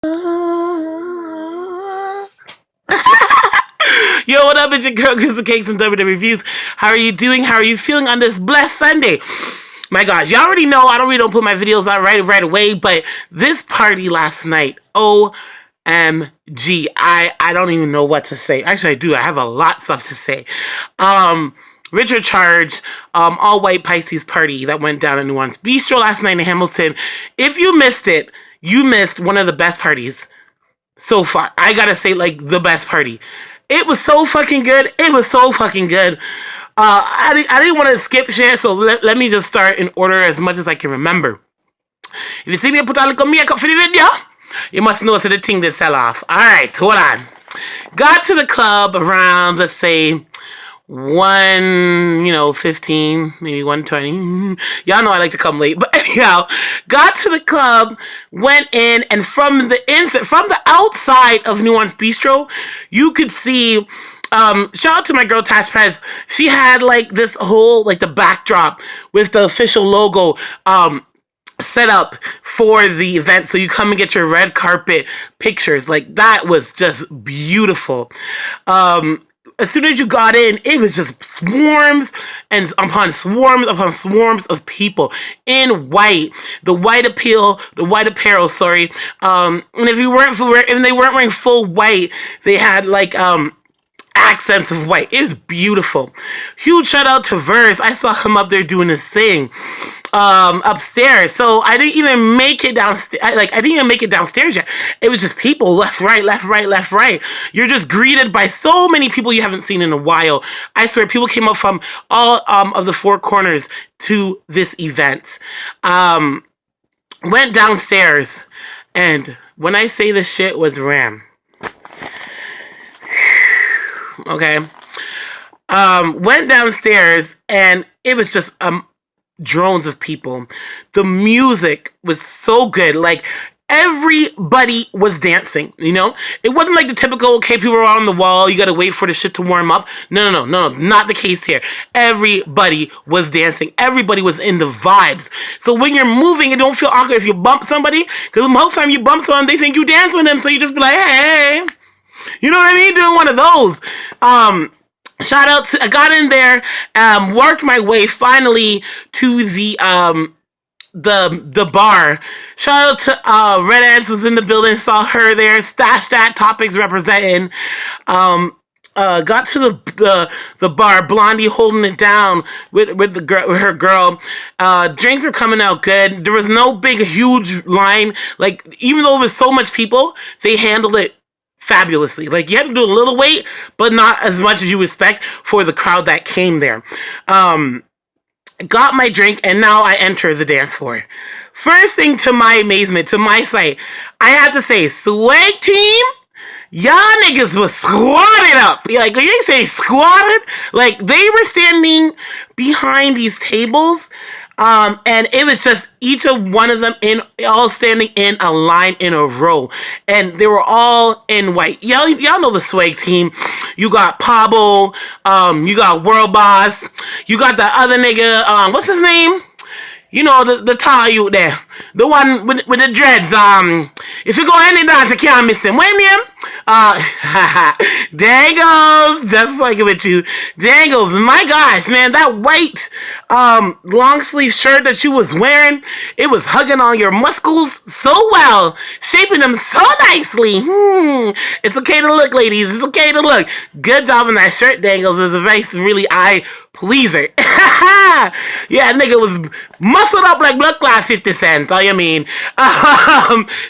Yo, what up? It's your girl, Crystal Cakes and WWE Reviews. How are you doing? How are you feeling on this blessed Sunday? My gosh, y'all already know I don't put my videos out right away, but this party last night, OMG, I don't even know what to say. Actually, I do. I have a lot of stuff to say. Richard Charge, all white Pisces party that went down at Nuance Bistro last night in Hamilton. If you missed it, you missed one of the best parties so far. I gotta say, like, the best party. It was so fucking good. It was so fucking good. I didn't want to skip shit, so let me just start in order as much as I can remember. If you see me put a little makeup for the video, you must know it's the thing that sell off. Alright, hold on. Got to the club around, let's say, 15, maybe 1:20. Y'all know I like to come late, but anyhow, got to the club, went in, and from the outside of Nuance Bistro, you could see. Shout out to my girl Tash Prez. She had like this whole like the backdrop with the official logo set up for the event, so you come and get your red carpet pictures. Like, that was just beautiful. As soon as you got in, it was just swarms and upon swarms of people in white. The white apparel, sorry. And if they weren't wearing full white, they had like accents of white. It was beautiful. Huge shout out to Verse. I saw him up there doing his thing upstairs. So I didn't even make it downstairs. I didn't even make it downstairs yet. It was just people left, right. You're just greeted by so many people you haven't seen in a while. I swear, people came up from all of the four corners to this event. Went downstairs, and when I say the shit was ram, okay, went downstairs, and it was just drones of people. The music was so good. Like, everybody was dancing, you know? It wasn't like the typical, okay, people are on the wall, you gotta wait for the shit to warm up. No, not the case here. Everybody was dancing. Everybody was in the vibes. So when you're moving, it don't feel awkward if you bump somebody, because most time you bump someone, they think you dance with them, so you just be like, hey. You know what I mean? Doing one of those. Shout out to, I got in there, worked my way finally to the bar. Shout out to Red Ants was in the building, saw her there. Stash that topics representing. Got to the bar, Blondie holding it down with her girl. Drinks were coming out good. There was no big huge line. Like, even though it was so much people, they handled it fabulously. Like, you had to do a little wait, but not as much as you expect for the crowd that came there. Got my drink, and now I enter the dance floor. First thing, to my amazement, to my sight, I have to say, Swag Team, y'all niggas was squatted up. Like, when you say squatted, like, they were standing behind these tables, and it was just each of one of them all standing in a line in a row, and they were all in white. Y'all know the Swag Team. You got Pablo, you got World Boss, you got the other nigga, what's his name? You know, the tall you there, the one with the dreads. If you go any dance, you can't miss him. Wait, name? Dangles, just like it with you. Dangles, my gosh, man, that white long sleeve shirt that she was wearing, it was hugging on your muscles so well, shaping them so nicely. It's okay to look, ladies. It's okay to look. Good job on that shirt, Dangles. It's a very really eye pleaser. Yeah, nigga was muscled up like blood clot 50 Cent. All you mean?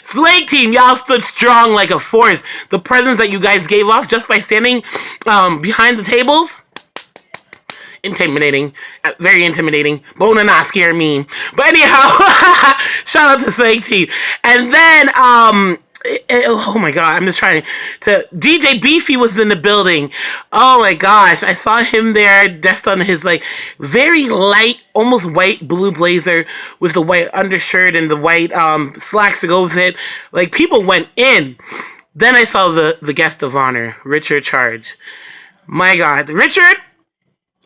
Swag Team, y'all stood strong like a force. The presence that you guys gave off just by standing behind the tables, intimidating, very intimidating. Bona not scare me. But anyhow, shout out to Swag Team. And then oh my god, I'm just trying to. DJ Beefy was in the building. Oh my gosh, I saw him there, dressed on his like very light, almost white blue blazer with the white undershirt and the white slacks to go with it. Like, people went in. Then I saw the guest of honor, Richard Charge. My god, Richard,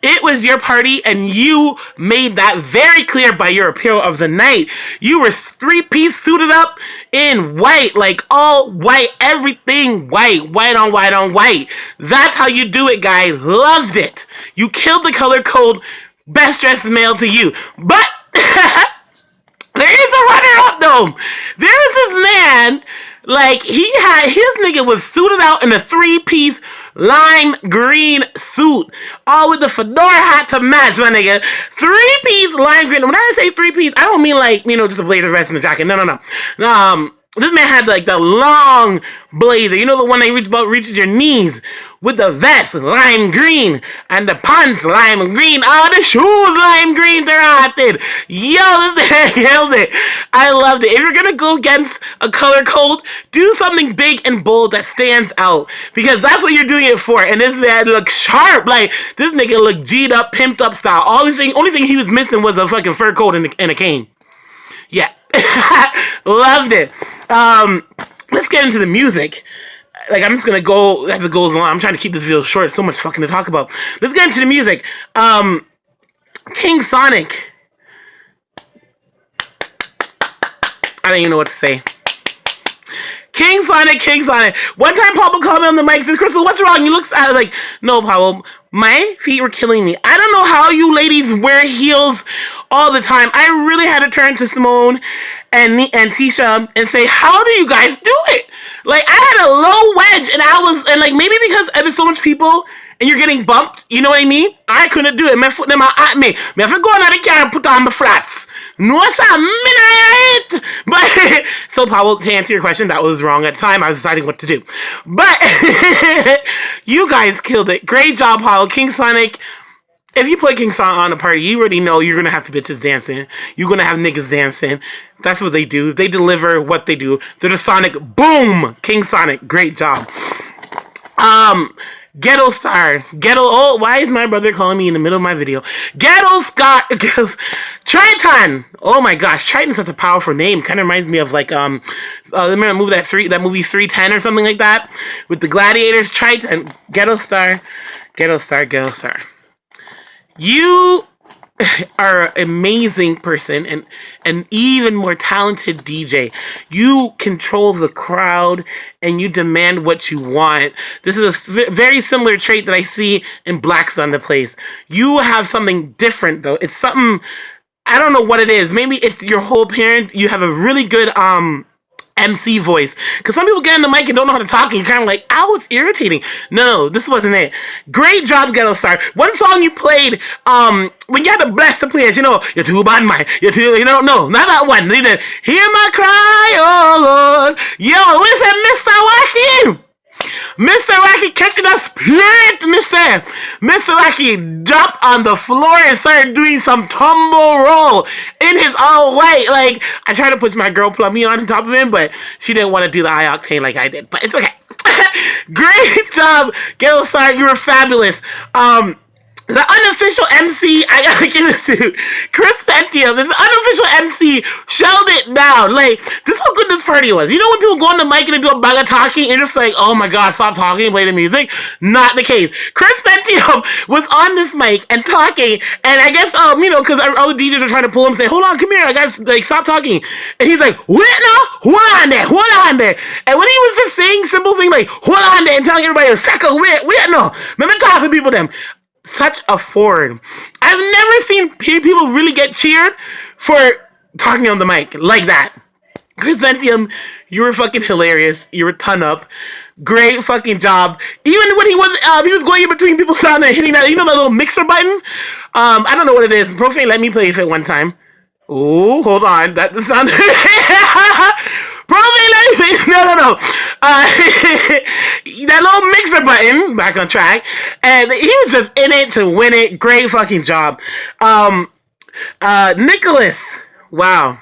It was your party, and you made that very clear by your apparel of the night. You were 3-piece suited up in white, like all white, everything white, white on white on white. That's how you do it, guy. Loved it. You killed the color code. Best dressed male to you. But there is a runner-up, though. There was this man, like, his nigga was suited out in a 3-piece lime green suit, all with the fedora hat to match, my nigga. 3-piece lime green. When I say 3-piece, I don't mean like, just a blazer vest and a jacket. No. This man had like the long blazer, the one that reaches your knees, with the vest lime green and the pants lime green. The shoes lime green. They're rotted. Yo, this man killed it. I loved it. If you're gonna go against a color code, do something big and bold that stands out, because that's what you're doing it for. And this man looks sharp. Like, this nigga looked G'd up, pimped up style. Only thing he was missing was a fucking fur coat and a cane. Yeah. Loved it. Let's get into the music. Like, I'm just gonna go as it goes along. I'm trying to keep this video short. So much fucking to talk about. Let's get into the music. King Sonic. I don't even know what to say. King Sonic. One time Pablo called me on the mic and said, Crystal, what's wrong? You look sad. I was like, no, Pablo, my feet were killing me. I don't know how you ladies wear heels all the time. I really had to turn to Simone and Tisha and say, how do you guys do it? Like, I had a low wedge, and like, maybe because there's so much people and you're getting bumped, you know what I mean? I couldn't do it. My foot them at me. Me have to go on the car and put on my flats. No, sir, midnight. But so, Pablo, to answer your question, that was wrong at the time. I was deciding what to do. But you guys killed it. Great job, Pablo. King Sonic. If you play King Sonic on a party, you already know you're gonna have the bitches dancing. You're gonna have niggas dancing. That's what they do. They deliver what they do. They're the Sonic. Boom! King Sonic. Great job. Ghetto Star. Oh, why is my brother calling me in the middle of my video? Ghetto Star. Triton. Oh my gosh, Triton's such a powerful name. Kind of reminds me of like remember that movie 310 or something like that with the gladiators. Triton. Ghetto Star. You are an amazing person and an even more talented DJ. You control the crowd and you demand what you want. This is a very similar trait that I see in Black's on the Place. You have something different though. It's something, I don't know what it is. Maybe it's your whole appearance. You have a really good MC voice. Because some people get on the mic and don't know how to talk and you're kind of like, ow, it's irritating. No, this wasn't it. Great job, Ghetto Star. One song you played, when you had to bless the players, you're too bad, man. No, not that one. They did, hear my cry, oh Lord. Yo, where's that Mr. Wacky? Mr. Wacky catching a spirit, Mr. Wacky dropped on the floor and started doing some tumble roll in his all white. Like, I tried to push my girl Plummy on top of him, but she didn't want to do the high octane like I did. But it's okay. Great job, Ghetto Star. You were fabulous. The unofficial MC, I gotta give this to Chris Pentium. The unofficial MC shelled it down. Like, this is how good this party was. You know when people go on the mic and they do a bag of talking and you're just like, oh my god, stop talking, play the music? Not the case. Chris Pentium was on this mic and talking, and I guess, because all the DJs are trying to pull him and say, hold on, come here, I gotta, like, stop talking. And he's like, wait, no, hold on there. And when he was just saying simple things like, hold on there, and telling everybody, second, wait, no, let me talk to people them. Such a forward. I've never seen people really get cheered for talking on the mic like that. Chris Pentium, you were fucking hilarious. You were ton up. Great fucking job. Even when he was going in between people's sound and hitting that, that little mixer button. I don't know what it is. Profane let me play it one time. Oh, hold on. That sound. Profane let me. No. That little mixer button. Back on track. And he was just in it to win it. Great fucking job. Nicholas. Wow.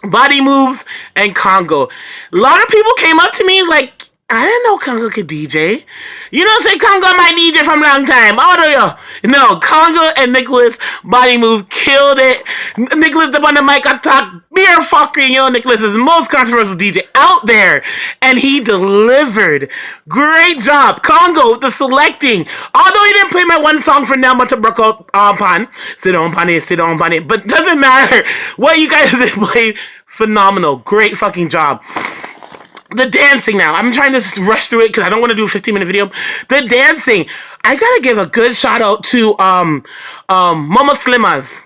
Body moves and Congo. A lot of people came up to me like, I didn't know Congo could DJ. You don't say Congo my DJ from long time. How do you? No, Congo and Nicholas Body Move killed it. Nicholas up on the mic attack. Beer fuckery. You know, Nicholas is the most controversial DJ out there. And he delivered. Great job. Congo, the selecting. Although he didn't play my one song for now, but to broke out upon. Sit on it. But doesn't matter. What you guys did play, phenomenal. Great fucking job. The dancing now. I'm trying to rush through it because I don't want to do a 15-minute video. The dancing. I gotta give a good shout out to Mama Slimmers.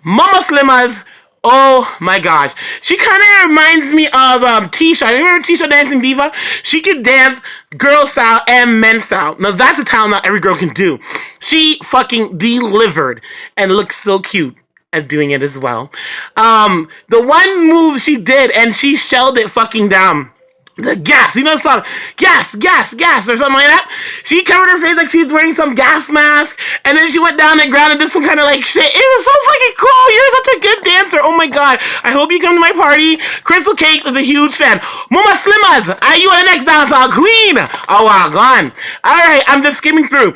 Mama Slimmers. Oh my gosh. She kind of reminds me of Tisha. Remember Tisha Dancing Diva? She could dance girl style and men style. Now that's a talent not every girl can do. She fucking delivered and looks so cute at doing it as well. The one move she did and she shelled it fucking down. The gas, you know the song? Gas, or something like that. She covered her face like she was wearing some gas mask, and then she went down and ground and did some kind of like shit. It was so fucking cool. You're such a good dancer. Oh my god. I hope you come to my party. Crystal Cakes is a huge fan. Mama Slimmers, are you on the next dancehall queen? Oh wow, gone. Alright, I'm just skimming through.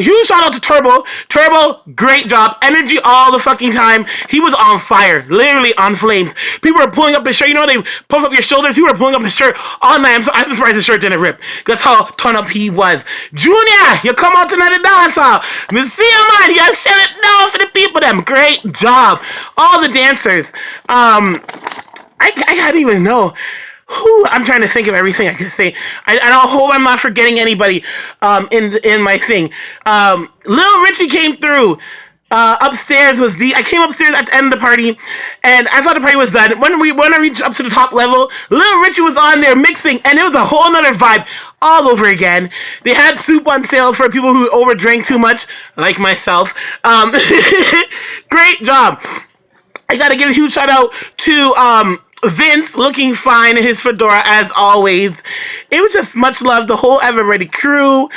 Huge shout out to Turbo. Turbo, great job. Energy all the fucking time. He was on fire. Literally on flames. People were pulling up his shirt. You know, they puff up your shoulders. People were pulling up his shirt all night. I'm surprised his shirt didn't rip. That's how torn up he was. Junior, you come out tonight to dance hall. See you, man. You gotta shut it down for the people. Them great job. All the dancers. I don't even know. I'm trying to think of everything I could say. I don't hope I'm not forgetting anybody in my thing. Lil Richie came through. Upstairs was I came upstairs at the end of the party, and I thought the party was done. When I reached up to the top level, Lil Richie was on there mixing, and it was a whole nother vibe all over again. They had soup on sale for people who overdrank too much, like myself. Great job. I gotta give a huge shout out to Vince, looking fine in his fedora as always. It was just much love, the whole Ever Ready crew.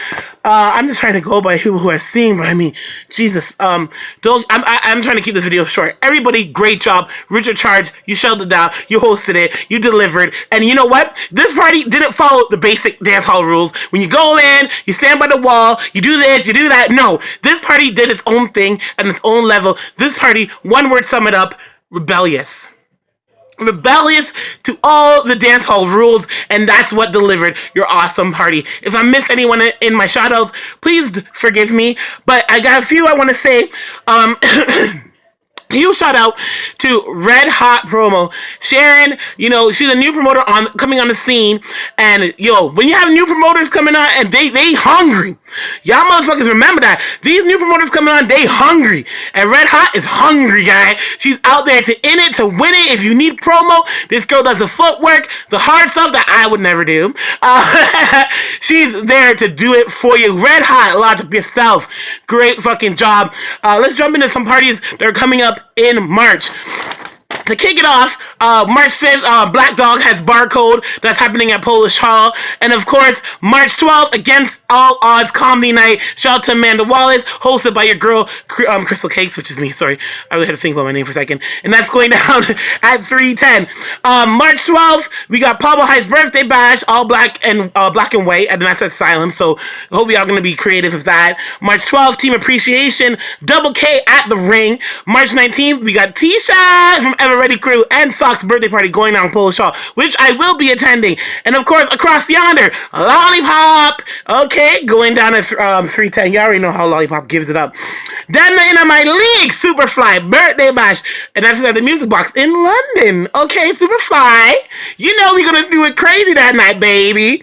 I'm just trying to go by who I've seen, but I mean, Jesus. I'm trying to keep this video short. Everybody, great job. Richard Charge, you shelled it down, you hosted it, you delivered, and you know what? This party didn't follow the basic dance hall rules. When you go in, you stand by the wall, you do this, you do that. No, this party did its own thing at its own level. This party, one word sum it up, rebellious. Rebellious to all the dance hall rules, and that's what delivered your awesome party. If I missed anyone in my shoutouts, please forgive me, but I got a few I want to say. Huge shout out to Red Hot Promo. Sharon, you know, she's a new promoter coming on the scene. And yo, when you have new promoters coming on and they hungry. Y'all motherfuckers remember that. These new promoters coming on, they hungry. And Red Hot is hungry, guy. She's out there to in it, to win it. If you need promo, this girl does the footwork, the hard stuff that I would never do. She's there to do it for you. Red Hot, lodge up yourself. Great fucking job. Let's jump into some parties that are coming up in March. To kick it off, March 5th, Black Dog has Barcode. That's happening at Polish Hall. And of course, March 12th, Against All Odds Comedy Night. Shout out to Amanda Wallace, hosted by your girl, Crystal Cakes, which is me, sorry. I really had to think about my name for a second. And that's going down at 3:10. March 12th, we got Pablo High's birthday bash, all black and white, and that's Asylum. So I hope y'all gonna be creative with that. March 12th, Team Appreciation, Double K at the Ring. March 19th, we got Tisha from Ever Ready Crew and Sock's birthday party going down Polish Hall, which I will be attending. And of course, across yonder, Lollipop, okay, going down at 3:10. You already know how Lollipop gives it up. Then in my league, Superfly birthday bash, and that's at the Music Box in London. Okay, Superfly, you know we're gonna do it crazy that night, baby.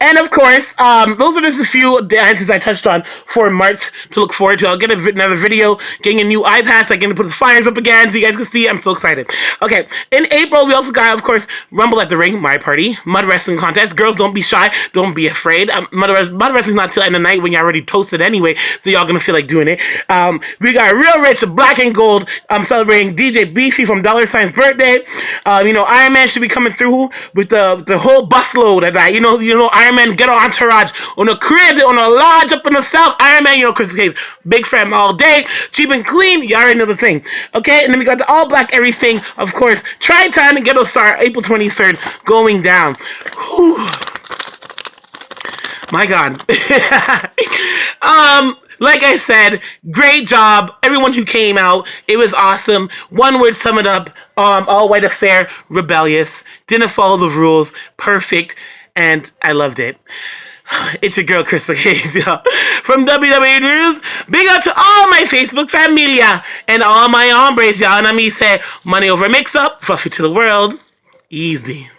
And of course, those are just a few dances I touched on for March to look forward to. I'll get another video, getting a new iPad, so I can put the flyers up again so you guys can see. I'm so excited. Okay, in April, we also got, of course, Rumble at the Ring, my party, Mud Wrestling Contest. Girls, don't be shy. Don't be afraid. Mud Wrestling's not till the end of the night when you're already toasted anyway, so y'all gonna feel like doing it. We got Real Rich, Black and Gold. I'm celebrating DJ Beefy from Dollar Sign's birthday. You know, Iron Man should be coming through with the whole busload of that. You know, Iron Iron Man Ghetto Entourage. On a crazy, on a lodge up in the south. Iron Man, you know, Crystal Case. Big fan all day. Cheap and clean. You already know the thing. Okay? And then we got the all black everything. Of course, Tri-Town and Ghetto Star, April 23rd, going down. Whew. My God. Like I said, great job. Everyone who came out, it was awesome. One word sum it up. All white affair, rebellious. Didn't follow the rules. Perfect. And I loved it. It's your girl, Crystal Hayes, y'all. From WWE News, big up to all my Facebook familia and all my hombres, y'all. And I mean, say, money over mix-up, fluffy to the world. Easy.